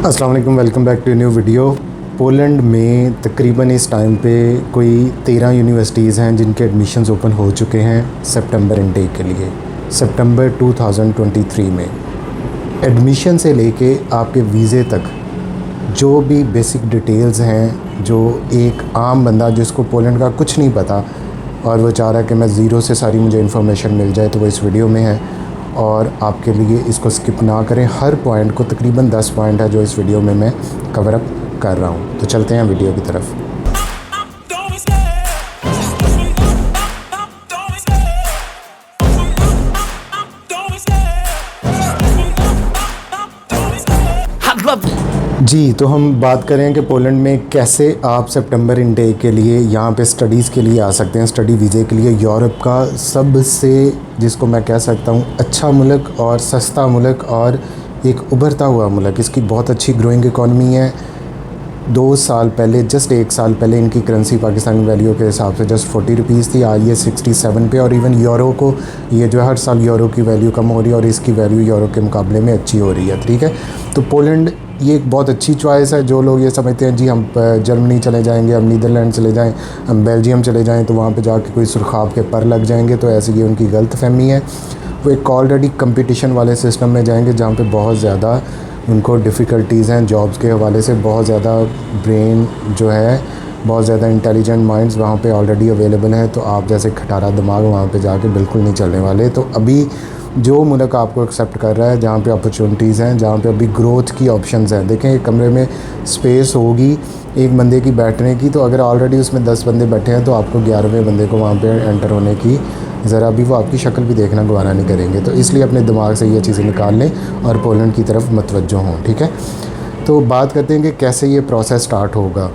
अस्सलाम वालेकुम, welcome back to new video. Poland में तकरीबन इस टाइम पे कोई 13 यूनिवर्सिटीज़ हैं जिनके एडमिशन्स ओपन हो चुके हैं सितंबर इनटेक के लिए। सितंबर 2023 में एडमिशन से लेके आपके वीज़े तक जो भी बेसिक डिटेल्स हैं, जो एक आम बंदा जिसको पोलैंड का कुछ नहीं पता और वो चाह रहा है कि मैं ज़ीरो से सारी मुझे इन्फॉर्मेशन मिल जाए, तो वो इस वीडियो में है और आपके लिए इसको स्किप ना करें। हर पॉइंट को, तकरीबन 10 पॉइंट है जो इस वीडियो में मैं कवर अप कर रहा हूँ। तो चलते हैं वीडियो की तरफ। जी, तो हम बात करें कि पोलैंड में कैसे आप सितंबर इनटेक के लिए यहाँ पे स्टडीज़ के लिए आ सकते हैं, स्टडी वीज़े के लिए। यूरोप का सबसे, जिसको मैं कह सकता हूँ, अच्छा मुल्क और सस्ता मुल्क और एक उभरता हुआ मुल्क। इसकी बहुत अच्छी ग्रोइंग इकॉनमी है। 2 साल पहले, जस्ट 1 साल पहले इनकी करेंसी पाकिस्तानी वैल्यू के हिसाब से जस्ट 40 रुपीज़ थी, आज ये 67 पे। और इवन यूरो को, ये जो हर साल यूरो की वैल्यू कम हो रही है और इसकी वैल्यू यूरो के मुकाबले में अच्छी हो रही है। ठीक है, तो पोलैंड ये एक बहुत अच्छी चॉइस है। जो लोग ये समझते हैं जी हम जर्मनी चले जाएंगे, हम नीदरलैंड चले जाएं, हम बेल्जियम चले जाएं तो वहाँ पे जाके कोई सुरखाब के पर लग जाएंगे, तो ऐसे ये उनकी गलत फहमी है। वो एक ऑलरेडी कंपटीशन वाले सिस्टम में जाएंगे जहाँ पे बहुत ज़्यादा उनको डिफ़िकल्टीज़ हैं जॉब्स के हवाले से। बहुत ज़्यादा ब्रेन जो है, बहुत ज़्यादा इंटेलिजेंट माइंड्स वहाँ पे ऑलरेडी अवेलेबल हैं, तो आप जैसे खटारा दिमाग वहाँ पे जाके बिल्कुल नहीं चलने वाले। तो अभी जो मुल्क आपको एक्सेप्ट कर रहा है, जहाँ पे अपॉर्चुनिटीज़ हैं, जहाँ पे अभी ग्रोथ की ऑप्शंस हैं। देखें, एक कमरे में स्पेस होगी एक बंदे की बैठने की, तो अगर ऑलरेडी उसमें 10 बंदे बैठे हैं तो आपको 11वें बंदे को वहाँ पे एंटर होने की ज़रा भी, वो आपकी शक्ल भी देखना गवारा नहीं करेंगे। तो इसलिए अपने दिमाग से ये चीज़ें निकाल लें और पोलैंड की तरफ मतवज्जो हों। ठीक है, तो बात करते हैं कि कैसे ये प्रोसेस स्टार्ट होगा।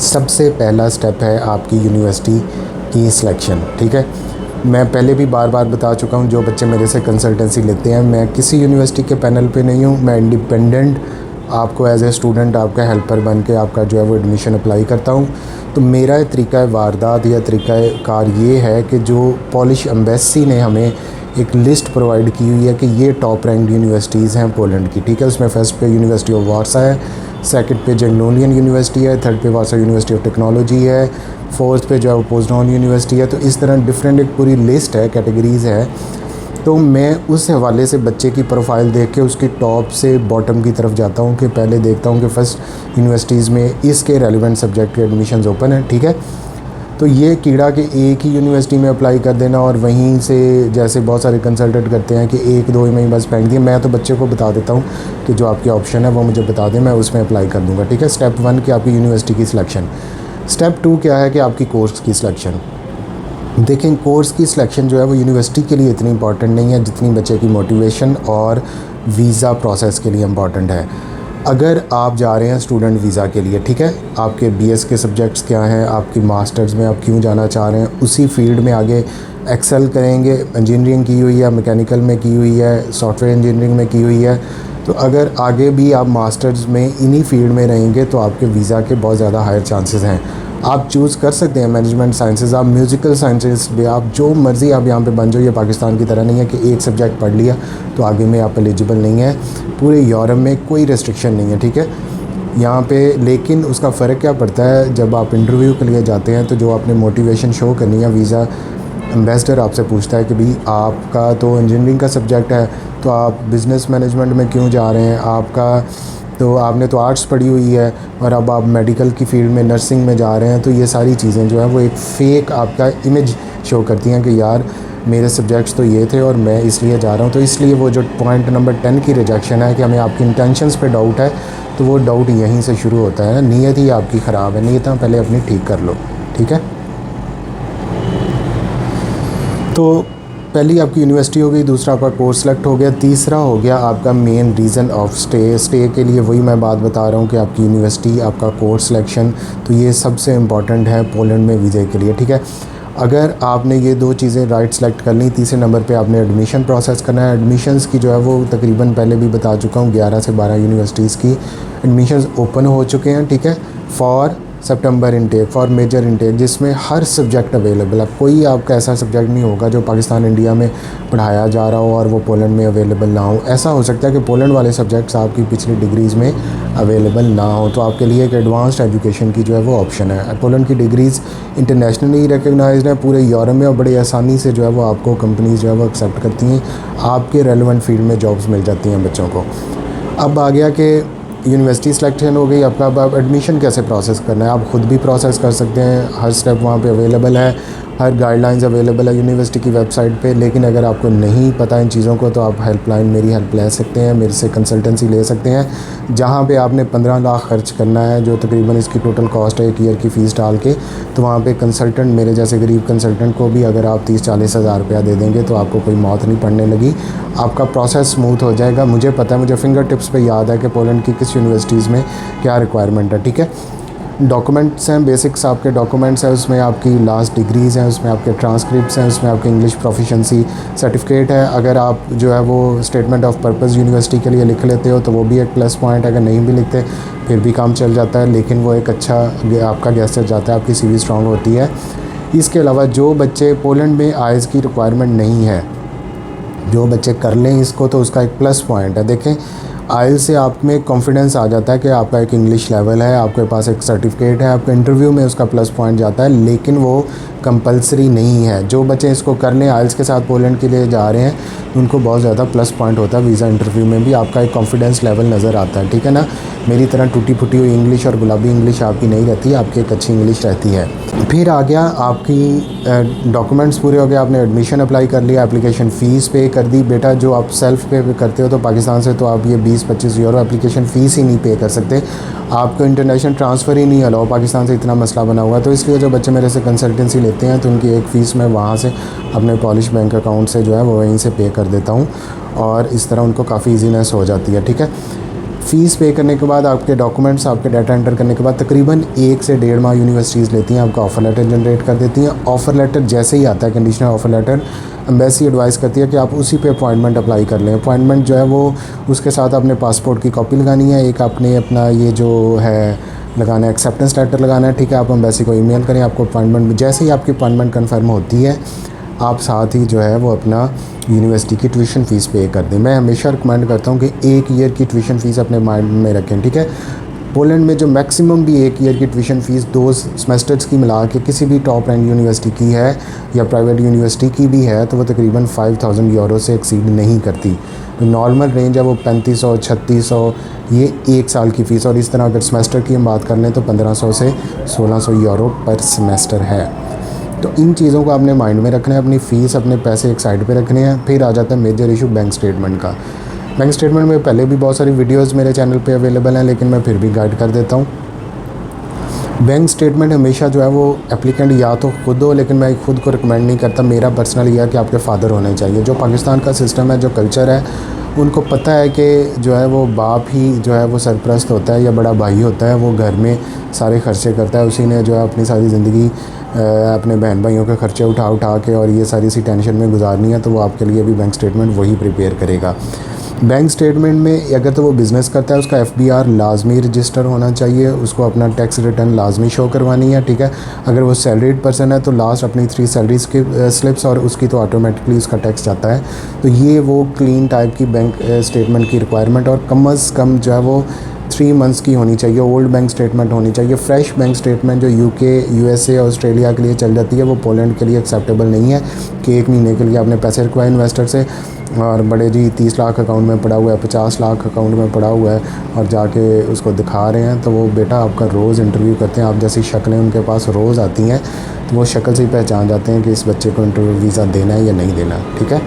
सबसे पहला स्टेप है आपकी यूनिवर्सिटी की सिलेक्शन। ठीक है, मैं पहले भी बार बार बता चुका हूँ, जो बच्चे मेरे से कंसल्टेंसी लेते हैं, मैं किसी यूनिवर्सिटी के पैनल पे नहीं हूँ। मैं इंडिपेंडेंट आपको एज ए स्टूडेंट आपका हेल्पर बन के आपका जो है वो एडमिशन अप्लाई करता हूँ। तो मेरा तरीका वारदात या तरीका कार ये है कि जो पॉलिश एम्बेसी ने हमें एक लिस्ट प्रोवाइड की हुई है कि ये टॉप रैंक यूनिवर्सिटीज़ हैं पोलैंड की। ठीक है, उसमें फर्स्ट पे यूनिवर्सिटी ऑफ वारसा है, सेकंड पे जैगनोनियन यूनिवर्सिटी है, थर्ड पे वारसा यूनिवर्सिटी ऑफ टेक्नोलॉजी है, फोर्थ पे जो है वो पोज़्डान यूनिवर्सिटी है। तो इस तरह डिफरेंट एक पूरी लिस्ट है, कैटेगरीज़ है। तो मैं उस हवाले से बच्चे की प्रोफाइल देख के उसकी टॉप से बॉटम की तरफ जाता हूँ कि पहले देखता हूँ कि फ़र्स्ट यूनिवर्सिटीज़ में इसके रेलिवेंट सब्जेक्ट के एडमिशन्स ओपन हैं। ठीक है, तो ये कीड़ा कि एक ही यूनिवर्सिटी में अप्लाई कर देना और वहीं से, जैसे बहुत सारे कंसल्टेंट करते हैं कि 1-2 में ही बस फेंक दिए, मैं तो बच्चे को बता देता हूँ कि जो आपकी ऑप्शन है वो मुझे बता दें, मैं उसमें अप्लाई कर दूँगा। ठीक है, स्टेप 1 की आपकी यूनिवर्सिटी की सिलेक्शन। स्टेप 2 क्या है कि आपकी कोर्स की सिलेक्शन। देखें, कोर्स की सिलेक्शन जो है वो यूनिवर्सिटी के लिए इतनी इंपॉर्टेंट नहीं है जितनी बच्चे की मोटिवेशन और वीज़ा प्रोसेस के लिए इम्पॉर्टेंट है। अगर आप जा रहे हैं स्टूडेंट वीज़ा के लिए, ठीक है, आपके बीएस के सब्जेक्ट्स क्या हैं, आपकी मास्टर्स में आप क्यों जाना चाह रहे हैं, उसी फील्ड में आगे एक्सेल करेंगे। इंजीनियरिंग की हुई है, मैकेनिकल में की हुई है, सॉफ्टवेयर इंजीनियरिंग में की हुई है, तो अगर आगे भी आप मास्टर्स में इन्हीं फील्ड में रहेंगे तो आपके वीज़ा के बहुत ज़्यादा हायर चांसेस हैं। आप चूज़ कर सकते हैं मैनेजमेंट साइंसेज, आप म्यूज़िकल साइंसेज भी, आप जो मर्ज़ी आप यहाँ पे बन जाओ। ये पाकिस्तान की तरह नहीं है कि एक सब्जेक्ट पढ़ लिया तो आगे में आप एलिजिबल नहीं है। पूरे यूरोप में कोई रेस्ट्रिक्शन नहीं है। ठीक है, यहाँ पे लेकिन उसका फ़र्क क्या पड़ता है, जब आप इंटरव्यू के लिए जाते हैं तो जो आपने मोटिवेशन शो करनी है, वीज़ा एम्बेसडर आपसे पूछता है कि भाई आपका तो इंजीनियरिंग का सब्जेक्ट है तो आप बिज़नेस मैनेजमेंट में क्यों जा रहे हैं, आपने तो आर्ट्स पढ़ी हुई है और अब आप मेडिकल की फ़ील्ड में, नर्सिंग में जा रहे हैं। तो ये सारी चीज़ें जो है वो एक फ़ेक आपका इमेज शो करती हैं कि यार मेरे सब्जेक्ट्स तो ये थे और मैं इसलिए जा रहा हूँ। तो इसलिए वो जो पॉइंट नंबर 10 की रिजेक्शन है कि हमें आपकी इंटेंशंस पे डाउट है, तो वो डाउट यहीं से शुरू होता है। नीयत ही आपकी ख़राब है, नीयत पहले अपनी ठीक कर लो। ठीक है, तो पहली आपकी यूनिवर्सिटी हो गई, दूसरा आपका कोर्स सेलेक्ट हो गया, तीसरा हो गया आपका मेन रीज़न ऑफ स्टे के लिए वही मैं बात बता रहा हूँ कि आपकी यूनिवर्सिटी, आपका कोर्स सिलेक्शन। तो ये सबसे इम्पॉर्टेंट है पोलैंड में वीज़े के लिए। ठीक है, अगर आपने ये 2 चीज़ें राइट सेलेक्ट कर ली, तीसरे नंबर पे आपने एडमिशन प्रोसेस करना है। एडमिशन्स की जो है वो तकरीबन पहले भी बता चुका हूँ, 11 से 12 यूनिवर्सिटीज़ की एडमिशन्स ओपन हो चुके हैं। ठीक है, फॉर सितंबर इनटेक फॉर मेजर इनटेक, जिसमें हर सब्जेक्ट अवेलेबल है। कोई आपका ऐसा सब्जेक्ट नहीं होगा जो पाकिस्तान इंडिया में पढ़ाया जा रहा हो और वो पोलैंड में अवेलेबल ना हो। ऐसा हो सकता है कि पोलैंड वाले सब्जेक्ट्स आपकी पिछली डिग्रीज़ में अवेलेबल ना हो, तो आपके लिए एक एडवांस्ड एजुकेशन की जो है वो ऑप्शन है। पोलैंड की डिग्रीज़ इंटरनेशनली रिकग्नाइज्ड है पूरे यूरोप में, और बड़ी आसानी से जो है वो आपको कंपनीज़ जो है वो एक्सेप्ट करती हैं, आपके रेलेवेंट फील्ड में जॉब्स मिल जाती हैं बच्चों को। अब आ गया कि यूनिवर्सिटी सिलेक्शन हो गई आपका। अब एडमिशन कैसे प्रोसेस करना है, आप ख़ुद भी प्रोसेस कर सकते हैं, हर स्टेप वहाँ पे अवेलेबल है, हर गाइडलाइंस अवेलेबल है यूनिवर्सिटी की वेबसाइट पे। लेकिन अगर आपको नहीं पता इन चीज़ों को तो आप हेल्पलाइन मेरी हेल्प ले सकते हैं, मेरे से कंसल्टेंसी ले सकते हैं, जहाँ पे आपने 15 लाख खर्च करना है, जो तकरीबन इसकी टोटल कॉस्ट है 1 ईयर की फ़ीस डाल के। तो वहाँ पे कंसल्टेंट, मेरे जैसे गरीब कंसल्टेंट को भी अगर आप 30-40 हज़ार रुपया दे देंगे तो आपको कोई मौत नहीं पड़ने लगी, आपका प्रोसेस स्मूथ हो जाएगा। मुझे पता है, मुझे फिंगर टिप्स पे याद है कि पोलैंड की किस यूनिवर्सिटीज़ में क्या रिक्वायरमेंट है। ठीक है, डॉक्यूमेंट्स हैं, बेसिक्स आपके डॉक्यूमेंट्स हैं, उसमें आपकी लास्ट डिग्रीज़ हैं, उसमें आपके ट्रांसक्रिप्ट्स हैं, उसमें आपके इंग्लिश प्रोफिशेंसी सर्टिफिकेट है। अगर आप जो है वो स्टेटमेंट ऑफ पर्पस यूनिवर्सिटी के लिए लिख लेते हो तो वो भी एक प्लस पॉइंट। अगर नहीं भी लिखते फिर भी काम चल जाता है, लेकिन वो एक अच्छा आपका गेस्टर जाता है, आपकी CV स्ट्रॉन्ग होती है। इसके अलावा जो बच्चे पोलैंड में IELTS की रिक्वायरमेंट नहीं है, जो बच्चे कर लें इसको, तो उसका एक प्लस पॉइंट है। देखें, IELTS से आप में कॉन्फिडेंस आ जाता है कि आपका एक इंग्लिश लेवल है, आपके पास एक सर्टिफिकेट है, आपके इंटरव्यू में उसका प्लस पॉइंट जाता है, लेकिन वो कंपलसरी नहीं है। जो बच्चे इसको कर लें, IELTS के साथ पोलैंड के लिए जा रहे हैं, उनको बहुत ज़्यादा प्लस पॉइंट होता है। वीज़ा इंटरव्यू में भी आपका एक कॉन्फिडेंस लेवल नज़र आता है। ठीक है ना, मेरी तरह टूटी फूटी हुई इंग्लिश और गुलाबी इंग्लिश आपकी नहीं रहती, आपकी एक अच्छी इंग्लिश रहती है। फिर आ गया आपकी डॉक्यूमेंट्स पूरे हो गए, आपने एडमिशन अप्लाई कर लिया, एप्लीकेशन फ़ीस पे कर दी। बेटा जो आप सेल्फ़ पे करते हो तो पाकिस्तान से तो आप ये 20-25 यूरो एप्लीकेशन फ़ीस ही नहीं पे कर सकते, आपको इंटरनेशनल ट्रांसफ़र ही नहीं अलाउ, पाकिस्तान से इतना मसला बना हुआ। तो इसलिए जो बच्चे मेरे से कंसल्टेंसी लेते हैं तो उनकी एक फ़ीस मैं वहाँ से अपने पॉलिश बैंक अकाउंट से जो है वो वहीं से पे कर देता हूँ, और इस तरह उनको काफ़ी ईजीनेस हो जाती है। ठीक है, फ़ीस पे करने के बाद आपके डॉक्यूमेंट्स, आपके डाटा एंटर करने के बाद तकरीबन 1 से 1.5 माह यूनिवर्सिटीज़ लेती हैं, आपका ऑफ़र लेटर जनरेट कर देती हैं। ऑफ़र लेटर जैसे ही आता है, conditional offer letter, embassy advice करती है कि आप उसी पे अपॉइंटमेंट अप्लाई कर लें। अपॉइंटमेंट जो है वो उसके साथ अपने पासपोर्ट की कॉपी लगानी है, एक आपने अपना ये जो है लगाना है एक्सेप्टेंस लेटर लगाना है। ठीक है, आप एम्बेसी को ईमेल करें, आपको अपॉइंटमेंट, जैसे ही आपकी अपॉइंटमेंट कन्फर्म होती है, आप साथ ही जो है वो अपना यूनिवर्सिटी की ट्यूशन फ़ीस पे कर दें। मैं हमेशा रिकमेंड करता हूँ कि 1 ईयर की ट्यूशन फ़ीस अपने माइंड में रखें। ठीक है, पोलैंड में जो मैक्सिमम भी 1 ईयर की ट्यूशन फ़ीस 2 सेमेस्टर्स की मिला के किसी भी टॉप रैंक यूनिवर्सिटी की है या प्राइवेट यूनिवर्सिटी की भी है, तो वो तकरीबन 5000 यूरो से एक्सीड नहीं करती। तो नॉर्मल रेंज है वो 3500-3600, ये 1 साल की फ़ीस। और इस तरह अगर सेमेस्टर की हम बात कर लें तो 1500 से 1600 यूरो पर सेमेस्टर है। तो इन चीज़ों को आपने माइंड में रखना है, अपनी फ़ीस, अपने पैसे एक साइड पे रखने हैं। फिर आ जाता है मेजर इशू बैंक स्टेटमेंट का। बैंक स्टेटमेंट में पहले भी बहुत सारी वीडियोस मेरे चैनल पे अवेलेबल हैं, लेकिन मैं फिर भी गाइड कर देता हूँ। बैंक स्टेटमेंट हमेशा जो है वो एप्लीकेंट या तो खुद हो, लेकिन मैं खुद को रिकमेंड नहीं करता, मेरा पर्सनल ये है कि आपके फ़ादर होने चाहिए। जो पाकिस्तान का सिस्टम है, जो कल्चर है, उनको पता है कि जो है वो बाप ही जो है वो सरपरस्त होता है या बड़ा भाई होता है, वो घर में सारे खर्चे करता है, उसी ने जो है अपनी सारी ज़िंदगी अपने बहन भाइयों के खर्चे उठा के और ये सारी सी टेंशन में गुजारनी है, तो वो आपके लिए भी बैंक स्टेटमेंट वही प्रिपेयर करेगा। बैंक स्टेटमेंट में अगर तो वो बिज़नेस करता है, उसका FBR लाजमी रजिस्टर होना चाहिए, उसको अपना टैक्स रिटर्न लाजमी शो करवानी है। ठीक है, अगर वो सैलरीड पर्सन है तो लास्ट अपनी 3 सैलरीज़ की स्लिप्स और उसकी तो ऑटोमेटिकली उसका टैक्स जाता है। तो ये वो क्लीन टाइप की बैंक स्टेटमेंट की रिक्वायरमेंट, और कम अज़ कम जो है वो 3 मंथ्स की होनी चाहिए। ओल्ड बैंक स्टेटमेंट होनी चाहिए। फ्रेश बैंक स्टेटमेंट जो UK, USA, ऑस्ट्रेलिया के लिए चल जाती है, वो पोलैंड के लिए एक्सेप्टेबल नहीं है कि 1 महीने के लिए आपने पैसे रखवाए इन्वेस्टर से, और बड़े जी 30 लाख अकाउंट में पड़ा हुआ है, 50 लाख अकाउंट में पड़ा हुआ है, और जाके उसको दिखा रहे हैं। तो वो बेटा आपका रोज़ इंटरव्यू करते हैं, आप जैसी शक्लें उनके पास रोज़ आती हैं, तो वो शक्ल से ही पहचान जाते हैं कि इस बच्चे को इंटरव्यू वीज़ा देना है या नहीं देना। ठीक है,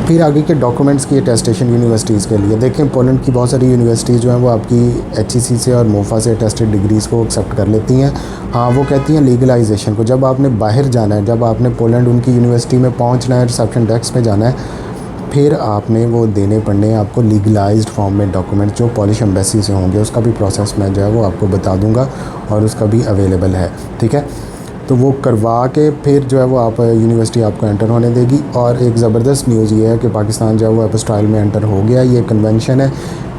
फिर आगे के डॉक्यूमेंट्स की अटेस्टेशन यूनिवर्सिटीज़ के लिए। देखें, पोलैंड की बहुत सारी यूनिवर्सिटीज़ जो हैं वो आपकी HEC से और मोफा से अटेस्टेड डिग्रीज़ को एक्सेप्ट कर लेती हैं। हाँ, वो कहती हैं लीगलाइजेशन को, जब आपने बाहर जाना है, जब आपने पोलैंड उनकी यूनिवर्सिटी में पहुंचना है, रिसेप्शन डेस्क पे जाना है, फिर आपने वो देने पड़ने हैं आपको लीगलाइज्ड फॉर्म में डॉक्यूमेंट, जो पॉलिश एम्बेसी से होंगे। उसका भी प्रोसेस मैं जो है वो आपको बता दूँगा, और उसका भी अवेलेबल है। ठीक है, तो वो करवा के फिर जो है वो आप यूनिवर्सिटी आपको एंटर होने देगी। और एक ज़बरदस्त न्यूज़ ये है कि पाकिस्तान जो है वो एपोस्टाइल में एंटर हो गया। ये कन्वेंशन है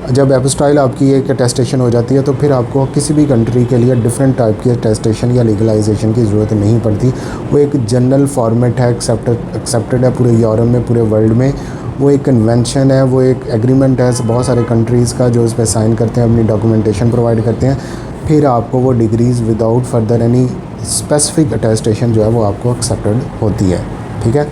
जब एपोस्टाइल आपकी एक अटेस्टेशन हो जाती है तो फिर आपको किसी भी कंट्री के लिए डिफरेंट टाइप की अटेस्टेशन या लीगलाइजेशन की ज़रूरत नहीं पड़ती। वो एक जनरल फॉर्मेट है, एक्सेप्टेड है पूरे यूरोप में, पूरे वर्ल्ड में। वो एक कन्वेंशन है, वो एक एग्रीमेंट है बहुत सारे कंट्रीज़ का जो उस पर साइन करते हैं, अपनी डॉक्यूमेंटेशन प्रोवाइड करते हैं, फिर आपको वो degrees without further any specific attestation जो है वो आपको एक्सेप्टेड होती है। ठीक है,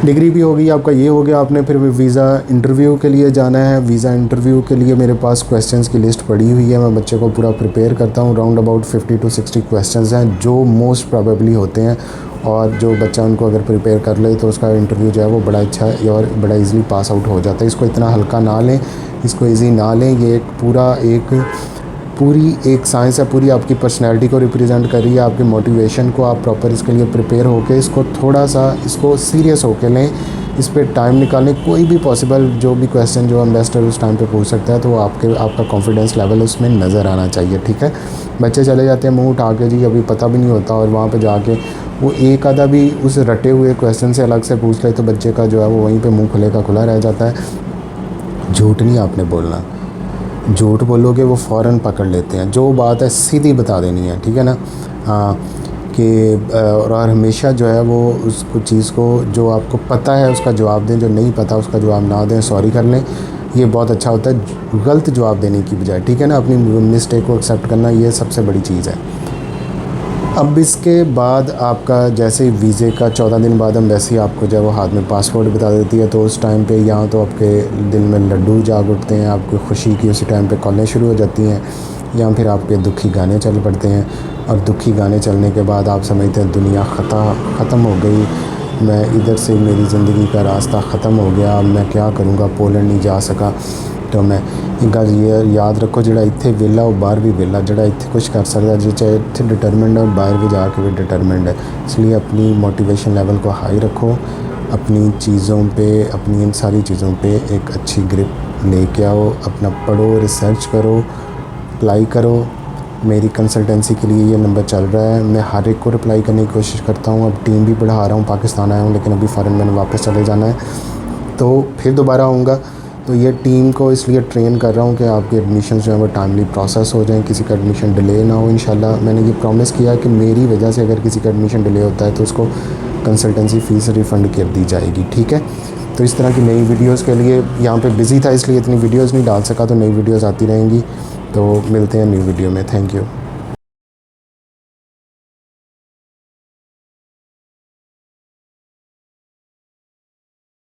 डिग्री भी होगी आपका, ये हो गया। आपने फिर वीज़ा इंटरव्यू के लिए जाना है। वीज़ा इंटरव्यू के लिए मेरे पास क्वेश्चंस की लिस्ट पड़ी हुई है, मैं बच्चे को पूरा प्रिपेयर करता हूँ। राउंड अबाउट 50 to 60 क्वेश्चंस हैं जो मोस्ट प्रोबेबली होते हैं, और जो बच्चा उनको अगर प्रिपेयर कर ले तो उसका इंटरव्यू जो है वो बड़ा अच्छा और बड़ा ईज़िली पास आउट हो जाता है। इसको इतना हल्का ना लें, इसको ईज़ी ना लें। ये एक पूरी एक साइंस है, पूरी आपकी पर्सनैलिटी को रिप्रेजेंट कर रही है, आपकी मोटिवेशन को। आप प्रॉपर इसके लिए प्रिपेयर होकर इसको थोड़ा सा इसको सीरियस होकर लें, इस पर टाइम निकालें। कोई भी पॉसिबल जो भी क्वेश्चन जो इन्वेस्टर उस टाइम पे पूछ सकता है तो आपका कॉन्फिडेंस लेवल उसमें नज़र आना चाहिए। ठीक है, बच्चे चले जाते हैं मुंह उठा के, जी अभी पता भी नहीं होता, और वहाँ पे जाके वो एक आधा भी उस रटे हुए क्वेश्चन से अलग से पूछ ले तो बच्चे का जो है वो वहीं पे मुंह खुले का खुला रह जाता है। झूठ नहीं आपने बोलना, झूठ बोलोगे वो फ़ौरन पकड़ लेते हैं। जो बात है सीधी बता देनी है, ठीक है ना। हाँ कि और हमेशा जो है वो उस चीज़ को जो आपको पता है उसका जवाब दें, जो नहीं पता उसका जवाब ना दें, सॉरी कर लें। ये बहुत अच्छा होता है गलत जवाब देने की बजाय, ठीक है ना। अपनी मिस्टेक को एक्सेप्ट करना, ये सबसे बड़ी चीज़ है। अब इसके बाद आपका जैसे ही वीज़े का 14 दिन बाद एम्बेसी आपको जब वो हाथ में पासपोर्ट बता देती है तो उस टाइम पे यहाँ तो आपके दिल में लड्डू जाग उठते हैं, आपकी खुशी की उसी टाइम पे कॉलें शुरू हो जाती हैं, या फिर आपके दुखी गाने चल पड़ते हैं। और दुखी गाने चलने के बाद आप समझते हैं दुनिया ख़त्म हो गई, मैं इधर से मेरी ज़िंदगी का रास्ता ख़त्म हो गया, अब मैं क्या करूँगा, पोलैंड नहीं जा सका। तो मैं एक गल ये याद रखो, ਜਿਹੜਾ ਇੱਥੇ ਵਿਹਲਾ ਉਹ ਬਾਹਰ भी ਵਿਹਲਾ, ਜਿਹੜਾ ਇੱਥੇ कुछ कर सकता है, चाहे ਇੱਥੇ डिटर्मेंड है बाहर भी जाके भी डिटर्मेंड है। इसलिए अपनी मोटिवेशन लेवल को हाई रखो, अपनी चीज़ों पे, अपनी इन सारी चीज़ों पे एक अच्छी ग्रिप लेके आओ, अपना पढ़ो, रिसर्च करो, अप्लाई करो। मेरी कंसल्टेंसी के लिए ये नंबर चल रहा है, मैं हर एक को रिप्लाई करने की कोशिश करता हूँ। अब टीम भी बढ़ा रहा हूँ, पाकिस्तान आया हूँ लेकिन अभी फ़ौरन मैंने वापस चले जाना है, तो फिर दोबारा आऊँगा। तो ये टीम को इसलिए ट्रेन कर रहा हूँ कि आपके एडमिशन जो है वो टाइमली प्रोसेस हो जाएं, किसी का एडमिशन डिले ना हो। इंशाल्लाह मैंने ये प्रॉमिस किया कि मेरी वजह से अगर किसी का एडमिशन डिले होता है तो उसको कंसल्टेंसी फ़ीस रिफ़ंड कर दी जाएगी, ठीक है। तो इस तरह की नई वीडियोस के लिए यहाँ पे बिज़ी था इसलिए इतनी वीडियोस नहीं डाल सका, तो नई वीडियोस आती रहेंगी। तो मिलते हैं न्यू वीडियो में, थैंक यू।